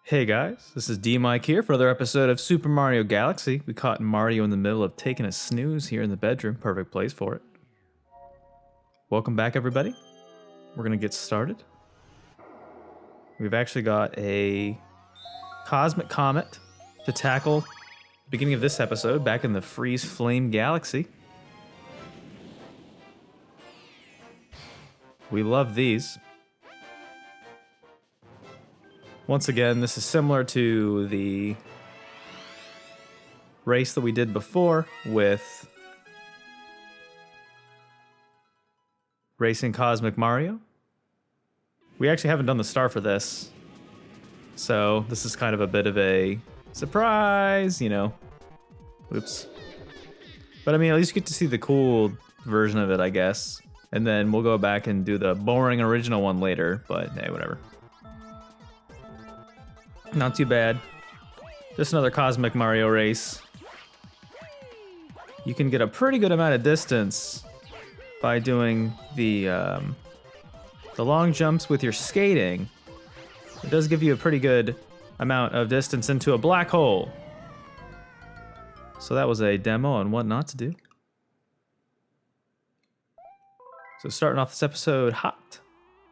Hey guys, this is DMic here for another episode of Super Mario Galaxy. We caught Mario in the middle of taking a snooze here in the bedroom. Perfect place for it. Welcome back, everybody. We're going to get started. We've actually got a cosmic comet to tackle beginning of this episode back in the Freeze Flame Galaxy. We love these. Once again, this is similar to the race that we did before with Racing Cosmic Mario. We actually haven't done the star for this, so this is kind of a bit of a surprise, you know. Oops. But I mean, at least you get to see the cool version of it, I guess. And then we'll go back and do the boring original one later, but hey, whatever. Not too bad. Just another Cosmic Mario race. You can get a pretty good amount of distance by doing the long jumps with your skating. It does give you a pretty good amount of distance into a black hole. So that was a demo on what not to do. So starting off this episode hot.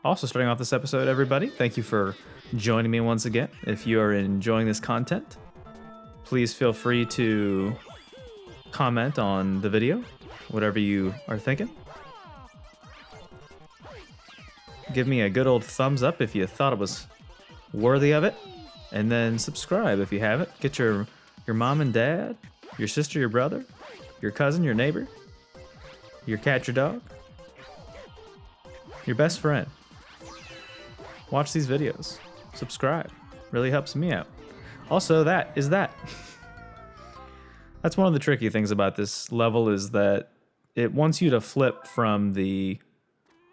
Also starting off this episode, everybody, thank you for joining me once again. If you are enjoying this content, please feel free to comment on the video, whatever you are thinking. Give me a good old thumbs up if you thought it was worthy of it, and then subscribe if you haven't. Get your mom and dad, your sister, your brother, your cousin, your neighbor, your cat, your dog, your best friend. Watch these videos. Subscribe. Really helps me out. Also, that's one of the tricky things about this level is that it wants you to flip from the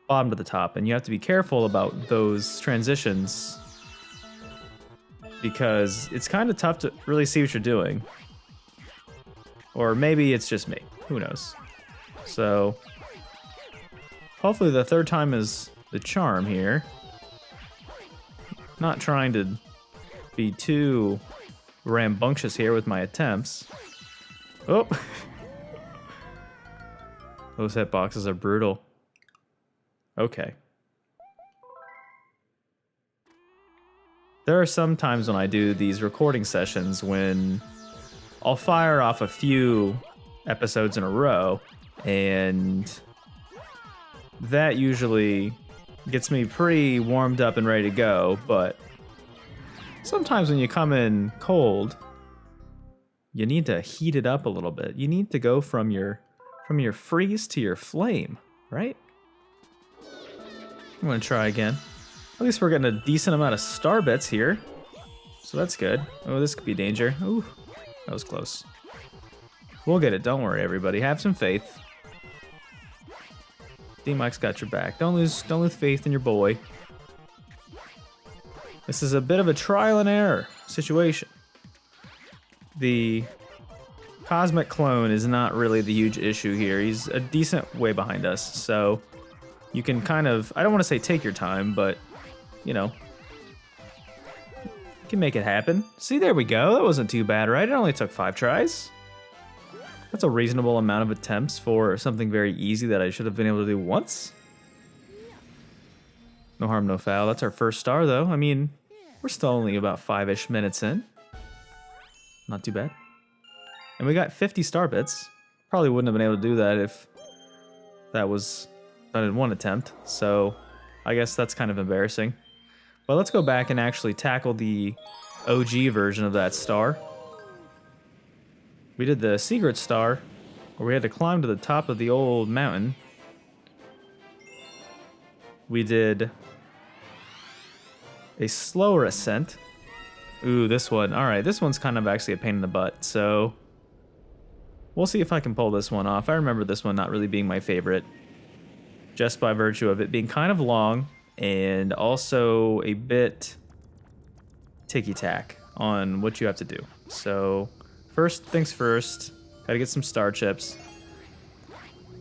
bottom to the top, and you have to be careful about those transitions because it's kind of tough to really see what you're doing. Or maybe it's just me. Who knows? So, hopefully the third time is the charm here. Not trying to be too rambunctious here with my attempts. Oh! Those hitboxes are brutal. Okay. There are some times when I do these recording sessions when I'll fire off a few episodes in a row, and that usually gets me pretty warmed up and ready to go, but sometimes when you come in cold, you need to heat it up a little bit. You need to go from your freeze to your flame, right? I'm gonna try again. At least we're getting a decent amount of star bits here, so that's good. Oh, this could be danger. Ooh, that was close. We'll get it, don't worry everybody, have some faith. DMic's got your back. Don't lose faith in your boy. This is a bit of a trial and error situation. The Cosmic Clone is not really the huge issue here. He's a decent way behind us, so you can kind of, I don't want to say take your time, but, you know, you can make it happen. See, there we go. That wasn't too bad, right? It only took 5 tries. That's a reasonable amount of attempts for something very easy that I should have been able to do once. No harm, no foul. That's our first star, though. I mean, we're still only about 5-ish minutes in. Not too bad. And we got 50 star bits. Probably wouldn't have been able to do that if that was done in one attempt. So I guess that's kind of embarrassing. But let's go back and actually tackle the OG version of that star. We did the secret star, where we had to climb to the top of the old mountain. We did a slower ascent. Ooh, this one. Alright, this one's kind of actually a pain in the butt, so we'll see if I can pull this one off. I remember this one not really being my favorite, just by virtue of it being kind of long and also a bit ticky-tack on what you have to do. So first things first, gotta get some star chips.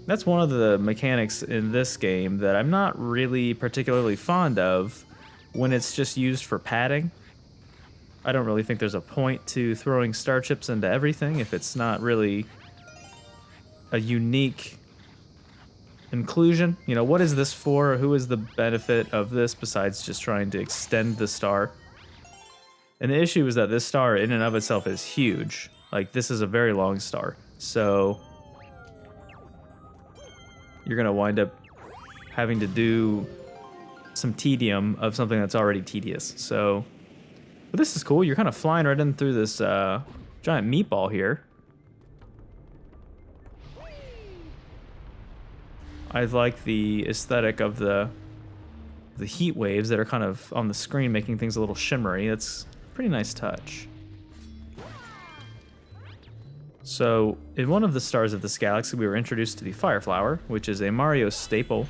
That's one of the mechanics in this game that I'm not really particularly fond of when it's just used for padding. I don't really think there's a point to throwing star chips into everything if it's not really a unique inclusion. You know, what is this for? Who is the benefit of this besides just trying to extend the star? And the issue is that this star in and of itself is huge. Like, this is a very long star. So you're going to wind up having to do some tedium of something that's already tedious. So, but this is cool. You're kind of flying right in through this giant meatball here. I like the aesthetic of the heat waves that are kind of on the screen, making things a little shimmery. That's a pretty nice touch. So, in one of the stars of this galaxy, we were introduced to the Fire Flower, which is a Mario staple.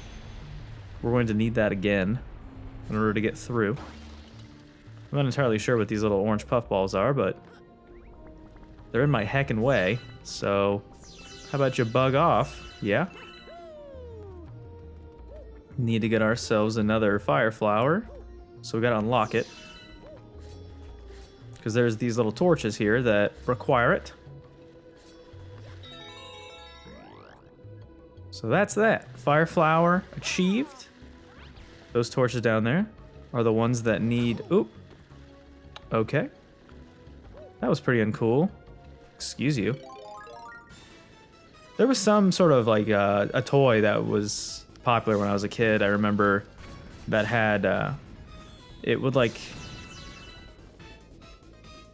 We're going to need that again in order to get through. I'm not entirely sure what these little orange puffballs are, but they're in my heckin' way. So, how about you bug off? Yeah? Need to get ourselves another Fire Flower, so we gotta unlock it. Because there's these little torches here that require it. So that's that. Fire Flower achieved. Those torches down there are the ones that need... Oop. Okay. That was pretty uncool. Excuse you. There was some sort of like a toy that was popular when I was a kid. I remember that had... it would like...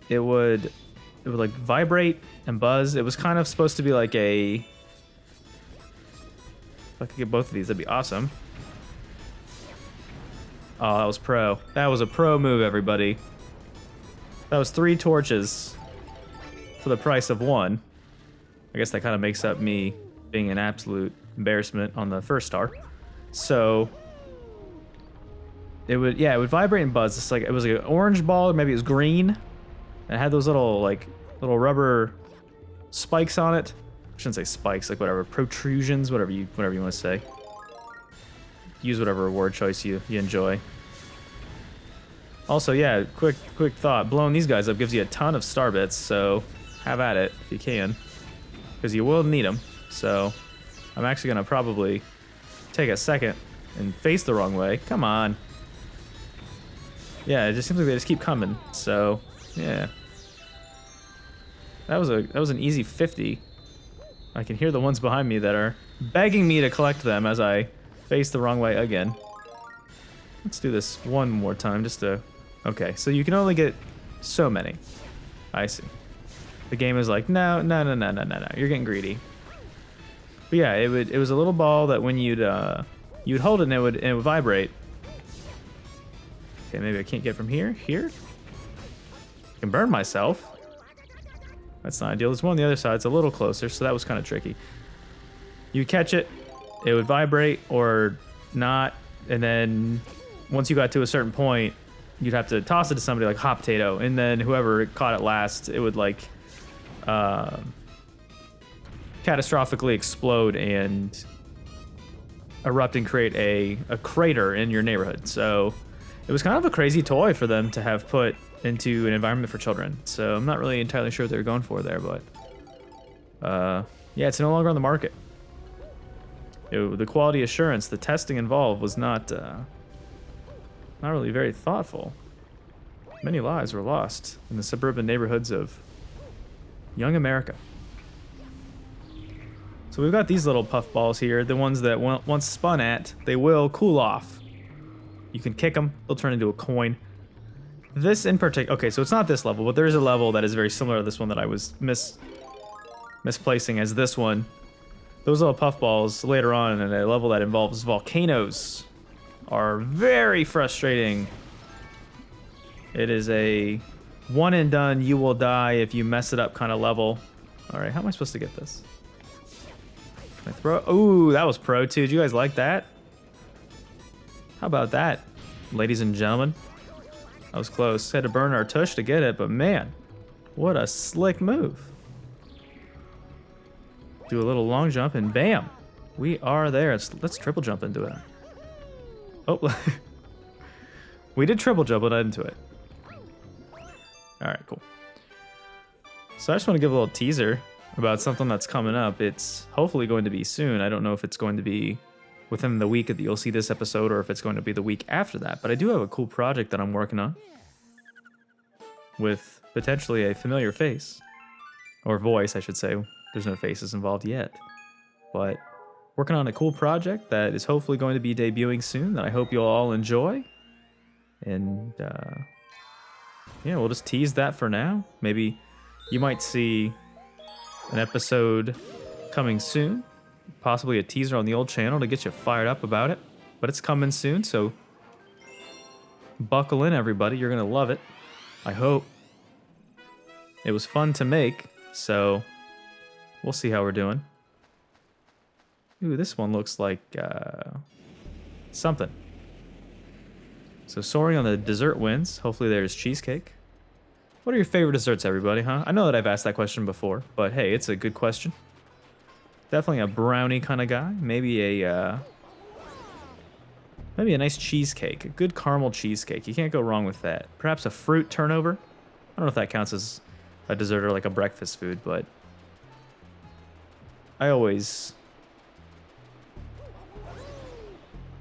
It would like vibrate and buzz. It was kind of supposed to be like a... If I could get both of these, that'd be awesome. Oh, that was pro. That was a pro move, everybody. That was 3 torches for the price of 1. I guess that kind of makes up me being an absolute embarrassment on the first star. So it would, yeah, it would vibrate and buzz. It's like it was like an orange ball, or maybe it was green. And it had those little little rubber spikes on it. I shouldn't say spikes, like whatever, protrusions, whatever you want to say. Use whatever word choice you enjoy. Also, yeah, quick thought. Blowing these guys up gives you a ton of star bits, so have at it if you can. Because you will need them. So I'm actually going to probably take a second and face the wrong way. Come on. Yeah, it just seems like they just keep coming. So, yeah. That was an easy 50. I can hear the ones behind me that are begging me to collect them as I face the wrong way again. Let's do this one more time just to... Okay, so you can only get so many. I see. The game is like, no, you're getting greedy. But yeah, it was a little ball that when you'd hold it and it would vibrate. Okay, maybe I can't get from here. Here? I can burn myself. That's not ideal. There's one on the other side. It's a little closer, so that was kind of tricky. You catch it, it would vibrate or not, and then once you got to a certain point, you'd have to toss it to somebody like Hot Potato, and then whoever caught it last, it would like catastrophically explode and erupt and create a crater in your neighborhood. So it was kind of a crazy toy for them to have put into an environment for children. So I'm not really entirely sure what they were going for there, but yeah, it's no longer on the market. The quality assurance, the testing involved was not really very thoughtful. Many lives were lost in the suburban neighborhoods of young America. So we've got these little puff balls here, the ones that once spun at, they will cool off. You can kick them, they'll turn into a coin. This in particular, okay, so it's not this level, but there is a level that is very similar to this one that I was misplacing as this one. Those little puffballs later on in a level that involves volcanoes are very frustrating. It is a one and done, you will die if you mess it up kind of level. All right, how am I supposed to get this? Can I throw? Ooh, that was pro too. Did you guys like that? How about that, ladies and gentlemen? That was close. Had to burn our tush to get it, but man, what a slick move. Do a little long jump and bam, we are there. Let's triple jump into it. Oh, we did triple jump it into it. All right, cool. So I just want to give a little teaser about something that's coming up. It's hopefully going to be soon. I don't know if it's going to be within the week that you'll see this episode or if it's going to be the week after that. But I do have a cool project that I'm working on with potentially a familiar face. Or voice, I should say. There's no faces involved yet. But working on a cool project that is hopefully going to be debuting soon that I hope you'll all enjoy. And yeah, we'll just tease that for now. Maybe you might see an episode coming soon. Possibly a teaser on the old channel to get you fired up about it. But it's coming soon, so buckle in, everybody. You're going to love it. I hope. It was fun to make, so we'll see how we're doing. Ooh, this one looks like something. So soaring on the dessert winds. Hopefully there's cheesecake. What are your favorite desserts, everybody, huh? I know that I've asked that question before, but hey, it's a good question. Definitely a brownie kind of guy. Maybe a nice cheesecake. A good caramel cheesecake. You can't go wrong with that. Perhaps a fruit turnover. I don't know if that counts as a dessert or like a breakfast food, but I always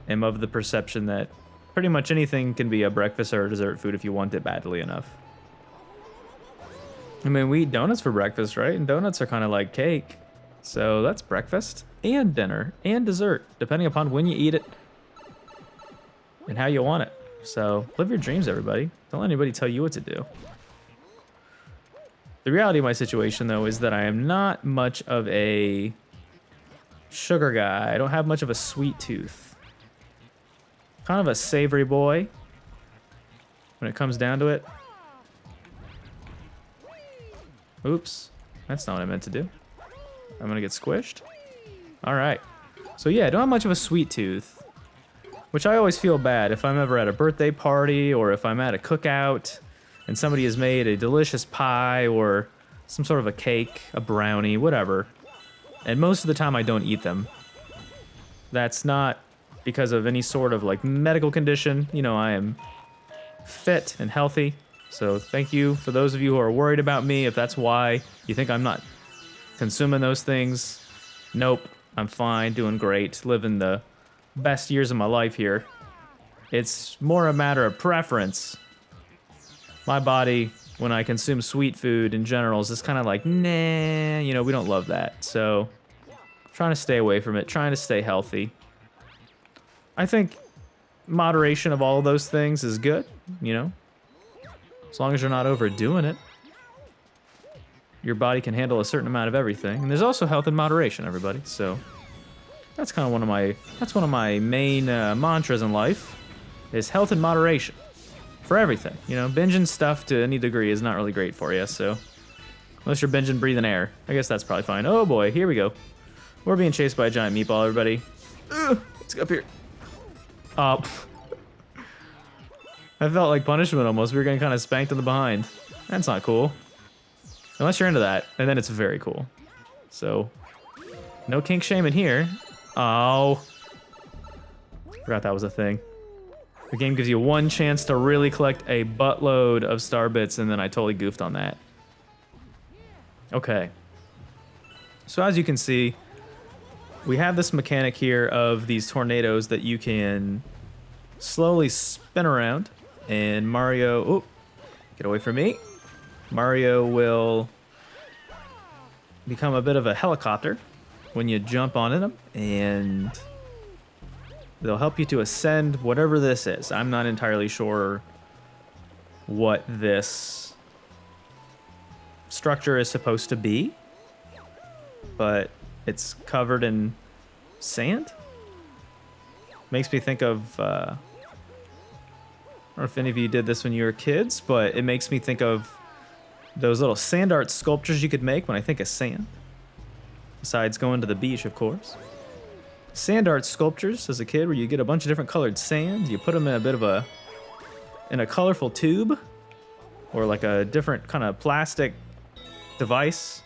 am of the perception that pretty much anything can be a breakfast or a dessert food if you want it badly enough. I mean, we eat donuts for breakfast, right? And donuts are kind of like cake. So that's breakfast and dinner and dessert, depending upon when you eat it and how you want it. So live your dreams, everybody. Don't let anybody tell you what to do. The reality of my situation, though, is that I am not much of a sugar guy. I don't have much of a sweet tooth. Kind of a savory boy when it comes down to it. Oops, that's not what I meant to do. I'm gonna get squished. All right. So yeah, I don't have much of a sweet tooth, which I always feel bad if I'm ever at a birthday party or if I'm at a cookout and somebody has made a delicious pie or some sort of a cake, a brownie, whatever. And most of the time I don't eat them. That's not because of any sort of like medical condition. You know, I am fit and healthy. So thank you for those of you who are worried about me. If that's why you think I'm not consuming those things, nope, I'm fine, doing great, living the best years of my life here. It's more a matter of preference. My body, when I consume sweet food in general, is just kind of like, nah, you know, we don't love that. So trying to stay away from it, trying to stay healthy. I think moderation of all of those things is good, you know, as long as you're not overdoing it. Your body can handle a certain amount of everything. And there's also health and moderation, everybody. So that's kind of one of my main mantras in life is health and moderation for everything. You know, binging stuff to any degree is not really great for you. So unless you're binging breathing air, I guess that's probably fine. Oh boy, here we go. We're being chased by a giant meatball, everybody. Let's get up here. Oh. I felt like punishment almost. We were getting kind of spanked in the behind. That's not cool. Unless you're into that, and then it's very cool. So, no kink shaming here. Oh. Forgot that was a thing. The game gives you one chance to really collect a buttload of star bits, and then I totally goofed on that. Okay. So as you can see, we have this mechanic here of these tornadoes that you can slowly spin around. And Mario, oh, get away from me. Mario will become a bit of a helicopter when you jump onto them, and they'll help you to ascend whatever this is. I'm not entirely sure what this structure is supposed to be, but it's covered in sand. Makes me think of, I don't know if any of you did this when you were kids, but it makes me think of those little sand art sculptures you could make when I think of sand. Besides going to the beach, of course. Sand art sculptures as a kid where you get a bunch of different colored sand, you put them in a bit of in a colorful tube, or like a different kind of plastic device,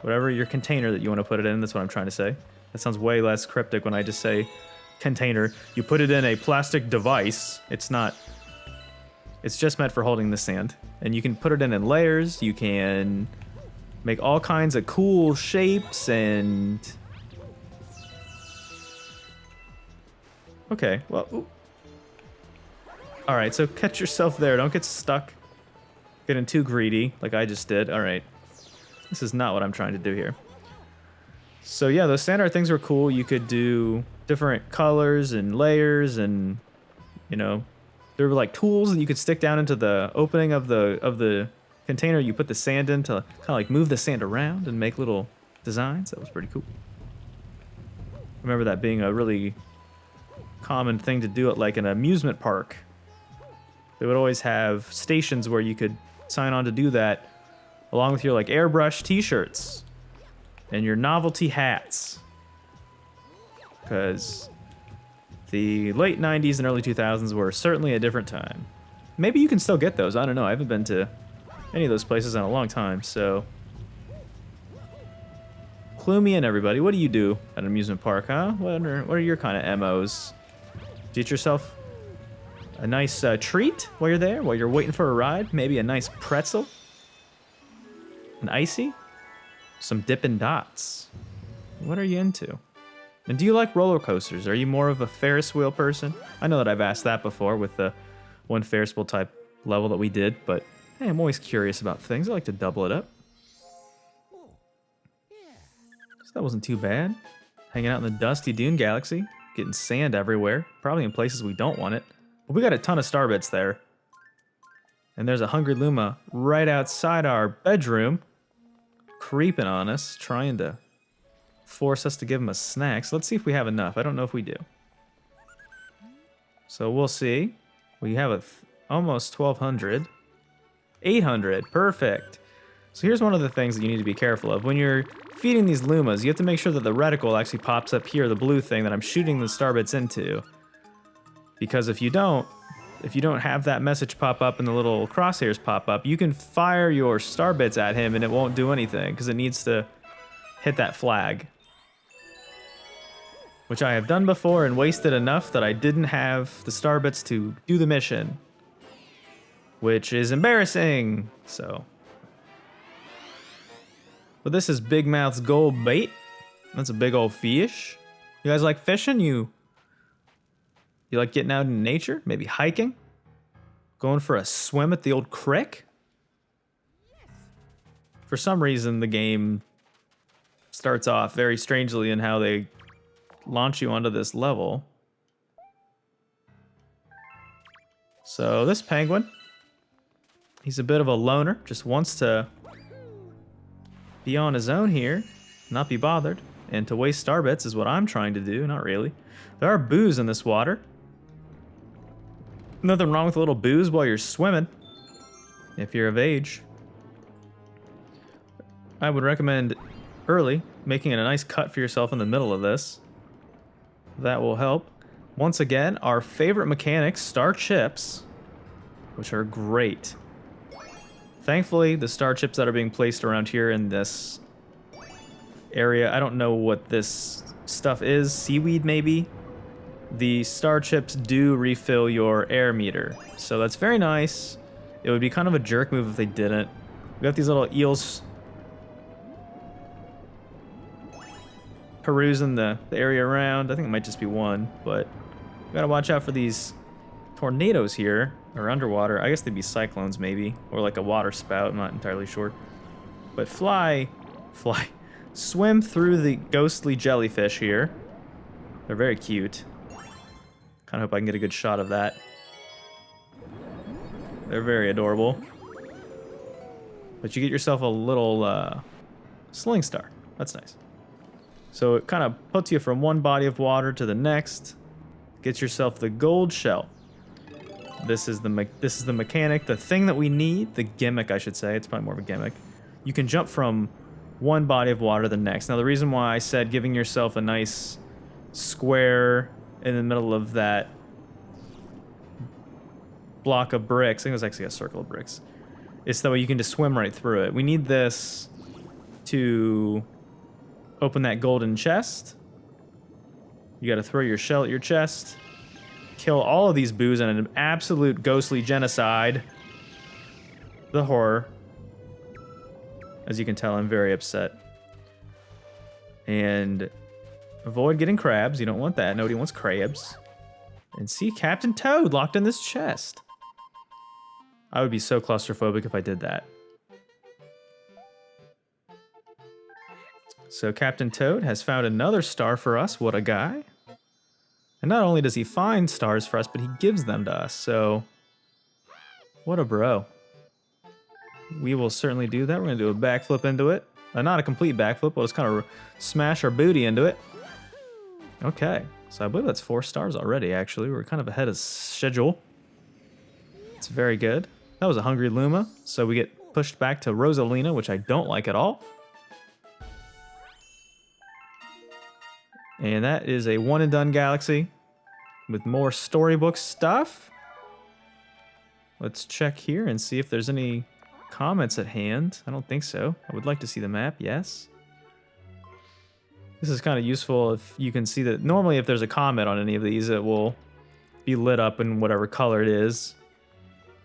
whatever your container that you want to put it in, that's what I'm trying to say. That sounds way less cryptic when I just say container. You put it in a plastic device. It's not, it's just meant for holding the sand. And you can put it in layers. You can make all kinds of cool shapes and... Okay, well... Ooh. All right, so catch yourself there. Don't get stuck getting too greedy like I just did. All right. This is not what I'm trying to do here. So yeah, those standard things were cool. You could do different colors and layers and, you know, there were like tools that you could stick down into the opening of the container. You put the sand in to kind of like move the sand around and make little designs. That was pretty cool. I remember that being a really common thing to do at like an amusement park. They would always have stations where you could sign on to do that, along with your like airbrush t-shirts and your novelty hats. Because the late 90s and early 2000s were certainly a different time. Maybe you can still get those. I don't know. I haven't been to any of those places in a long time, so... Clue me in, everybody. What do you do at an amusement park, huh? What are your kind of MOs? Get yourself a nice treat while you're there, while you're waiting for a ride. Maybe a nice pretzel. An icy. Some Dippin' Dots. What are you into? And do you like roller coasters? Are you more of a Ferris wheel person? I know that I've asked that before with the one Ferris wheel type level that we did, but hey, I'm always curious about things. I like to double it up. So that wasn't too bad. Hanging out in the dusty dune galaxy, getting sand everywhere, probably in places we don't want it. But we got a ton of star bits there. And there's a hungry Luma right outside our bedroom, creeping on us, trying to force us to give him a snack. So let's see if we have enough. I don't know if we do. So we'll see. We have almost 1,200. 800, perfect. So here's one of the things that you need to be careful of. When you're feeding these Lumas, you have to make sure that the reticle actually pops up here, the blue thing that I'm shooting the star bits into. Because if you don't have that message pop up and the little crosshairs pop up, you can fire your star bits at him and it won't do anything because it needs to hit that flag. Which I have done before and wasted enough that I didn't have the star bits to do the mission. Which is embarrassing, so. But this is Big Mouth's gold bait. That's a big old fish. You guys like fishing? You like getting out in nature? Maybe hiking? Going for a swim at the old creek? For some reason, the game starts off very strangely in how they launch you onto this level. So this penguin, he's a bit of a loner, just wants to be on his own here, not be bothered, and to waste star bits is what I'm trying to do, not really. There are boos in this water. Nothing wrong with a little booze while you're swimming, if you're of age. I would recommend early making a nice cut for yourself in the middle of this. That will help. Once again, our favorite mechanics, star chips, which are great. Thankfully, the star chips that are being placed around here in this area, I don't know what this stuff is, seaweed maybe? The star chips do refill your air meter, so that's very nice. It would be kind of a jerk move if they didn't. We got these little eels perusing the area around. I think it might just be one, but we gotta watch out for these tornadoes here, or underwater. I guess they'd be cyclones maybe, or like a water spout, I'm not entirely sure. But swim through the ghostly jellyfish here. They're very cute. Kind of hope I can get a good shot of that. They're very adorable. But you get yourself a little sling star. That's nice. So it kind of puts you from one body of water to the next. Get yourself the gold shell. This is the mechanic, the thing that we need, the gimmick, I should say. It's probably more of a gimmick. You can jump from one body of water to the next. Now, the reason why I said giving yourself a nice square in the middle of that block of bricks, I think it was actually a circle of bricks, is that way you can just swim right through it. We need this to open that golden chest. You gotta throw your shell at your chest. Kill all of these boos in an absolute ghostly genocide. the horror. As you can tell, I'm very upset. And avoid getting crabs. You don't want that. Nobody wants crabs. And see Captain Toad locked in this chest. I would be so claustrophobic if I did that. So Captain Toad has found another star for us. What a guy. And not only does he find stars for us, but he gives them to us. So what a bro. We will certainly do that. We're going to do a backflip into it. Not a complete backflip. We'll just kind of smash our booty into it. Okay. So I believe that's 4 stars already, actually. We're kind of ahead of schedule. It's very good. That was a Hungry Luma. So we get pushed back to Rosalina, which I don't like at all. And that is a one and done galaxy with more storybook stuff. Let's check here and see if there's any comments at hand. I don't think so. I would like to see the map, yes. This is kind of useful if you can see that normally if there's a comment on any of these, it will be lit up in whatever color it is.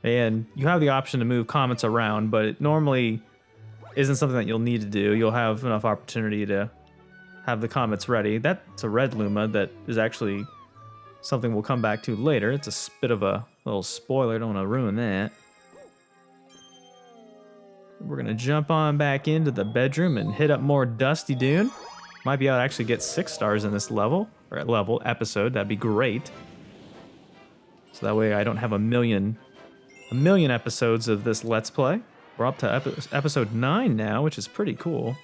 And you have the option to move comments around, but it normally isn't something that you'll need to do. You'll have enough opportunity to have the comments ready. That's a red Luma that is actually something we'll come back to later. It's a bit of a little spoiler. Don't want to ruin that. We're going to jump on back into the bedroom and hit up more Dusty Dune. Might be able to actually get 6 stars in this level, or episode. That'd be great. So that way I don't have a million episodes of this Let's Play. We're up to episode 9 now, which is pretty cool.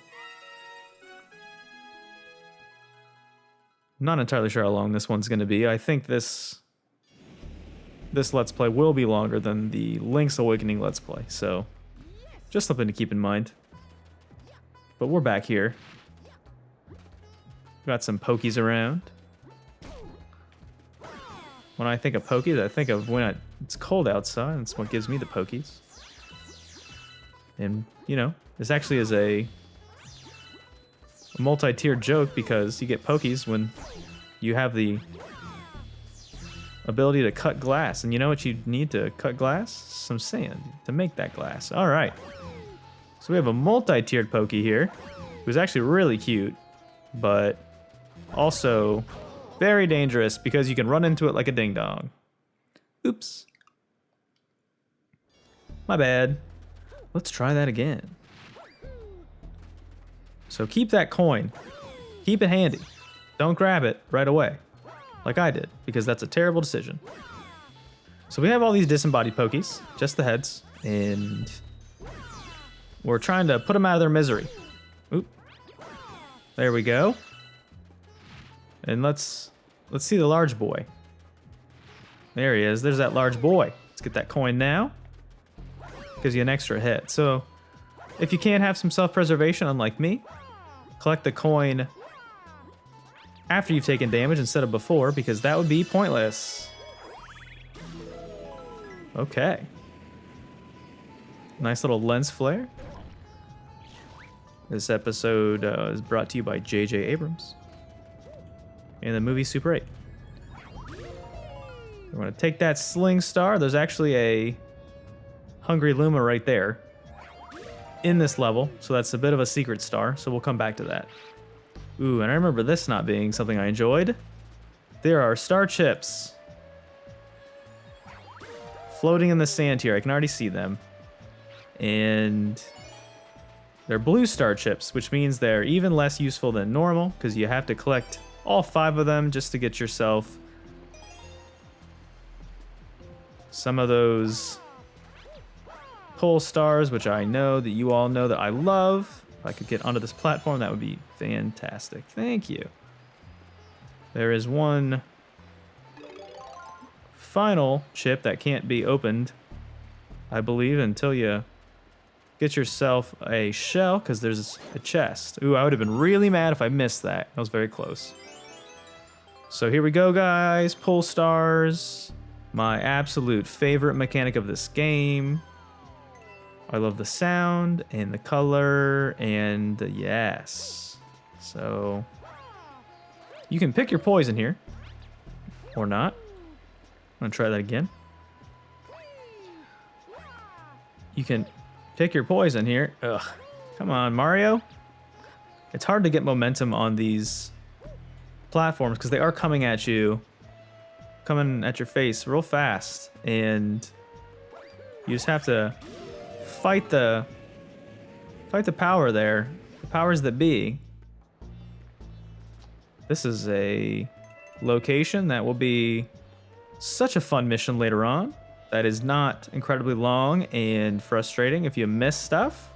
Not entirely sure how long this one's going to be. I think this Let's Play will be longer than the Link's Awakening Let's Play, so just something to keep in mind. But we're back here. Got some Pokies around. When I think of Pokies, I think of when it's cold outside. That's what gives me the Pokies. And, you know, this actually is a multi-tiered joke because you get Pokies when you have the ability to cut glass. And you know what you need to cut glass? Some sand to make that glass. All right. So we have a multi-tiered Pokie here, who's actually really cute, but also very dangerous because you can run into it like a ding-dong. Oops. My bad. Let's try that again. So keep that coin. Keep it handy. Don't grab it right away, like I did, because that's a terrible decision. So we have all these disembodied Pokies, just the heads, and we're trying to put them out of their misery. Oop. There we go. And let's see the large boy. There he is. There's that large boy. Let's get that coin now. Gives you an extra hit. So if you can't have some self-preservation, unlike me, collect the coin after you've taken damage instead of before, because that would be pointless. Okay. Nice little lens flare. This episode is brought to you by J.J. Abrams and the movie Super 8. We're going to take that Sling Star. There's actually a Hungry Luma right there in this level, so that's a bit of a secret star, so we'll come back to that. Ooh, and I remember this not being something I enjoyed. There are star chips floating in the sand here. I can already see them. And they're blue star chips, which means they're even less useful than normal because you have to collect all 5 of them just to get yourself some of those pull stars, which I know that you all know that I love. If I could get onto this platform, that would be fantastic. Thank you. There is one final chip that can't be opened, I believe, until you get yourself a shell, because there's a chest. Ooh, I would have been really mad if I missed that. That was very close. So here we go, guys. Pull stars. My absolute favorite mechanic of this game. I love the sound and the color and the yes. So you can pick your poison here or not. I'm gonna try that again. you can pick your poison here. Ugh. Come on, Mario. It's hard to get momentum on these platforms because they are coming at your face real fast, and you just have to fight the power there, the powers that be. This is a location that will be such a fun mission later on. That is not incredibly long and frustrating if you miss stuff.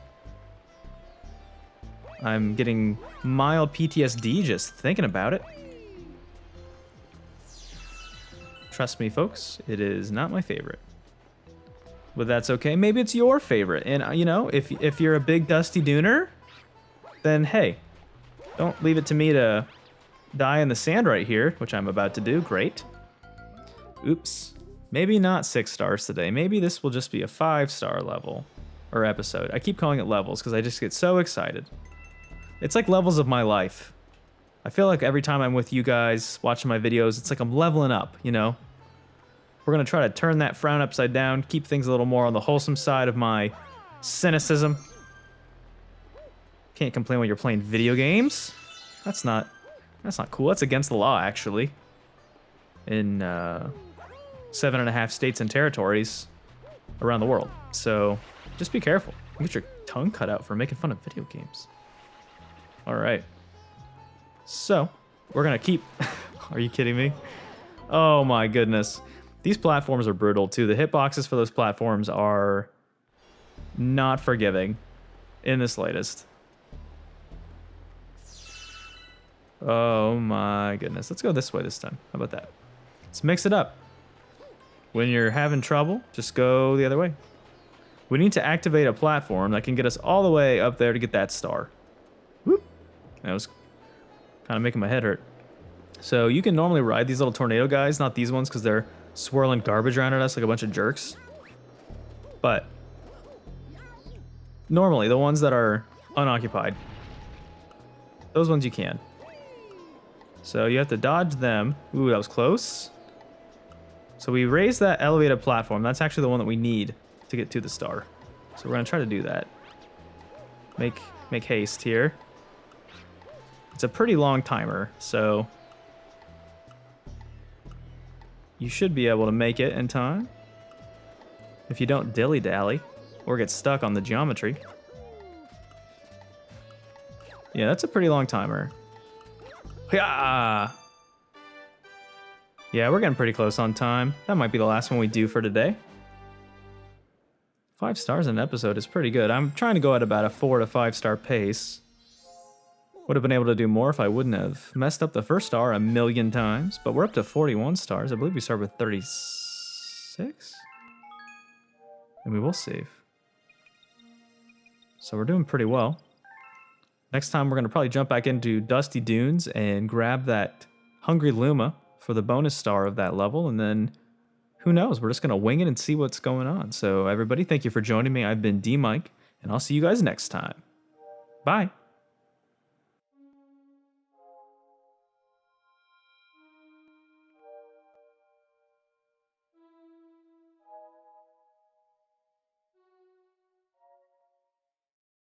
I'm getting mild PTSD just thinking about it. Trust me, folks, it is not my favorite. But that's okay. Maybe it's your favorite. And, you know, if you're a big Dusty Dooner, then, hey, don't leave it to me to die in the sand right here, which I'm about to do. Great. Oops. Maybe not 6 stars today. Maybe this will just be a 5-star level or episode. I keep calling it levels because I just get so excited. It's like levels of my life. I feel like every time I'm with you guys watching my videos, it's like I'm leveling up, you know? We're going to try to turn that frown upside down, keep things a little more on the wholesome side of my cynicism. Can't complain when you're playing video games. That's not cool. That's against the law, actually. In 7.5 states and territories around the world. So just be careful. Get your tongue cut out for making fun of video games. All right. So we're going to keep... Are you kidding me? Oh my goodness. These platforms are brutal too. The hitboxes for those platforms are not forgiving in the slightest. Oh my goodness. Let's go this way this time. How about that? Let's mix it up. When you're having trouble, just go the other way. We need to activate a platform that can get us all the way up there to get that star. Whoop. That was kind of making my head hurt. So you can normally ride these little tornado guys, not these ones because they're swirling garbage around at us like a bunch of jerks. But normally the ones that are unoccupied, those ones you can. So you have to dodge them. Ooh, that was close. So we raised that elevated platform. That's actually the one that we need to get to the star. So we're gonna try to do that. Make haste here. It's a pretty long timer, so you should be able to make it in time. If you don't dilly-dally or get stuck on the geometry. Yeah, that's a pretty long timer. Yeah, we're getting pretty close on time. That might be the last one we do for today. 5 stars an episode is pretty good. I'm trying to go at about a 4 to 5 star pace. Would have been able to do more if I wouldn't have messed up the first star a million times, but we're up to 41 stars. I believe we start with 36? And we will save. So we're doing pretty well. Next time we're going to probably jump back into Dusty Dunes and grab that Hungry Luma for the bonus star of that level, and then who knows, we're just going to wing it and see what's going on. So everybody, thank you for joining me. I've been DMic, and I'll see you guys next time. Bye.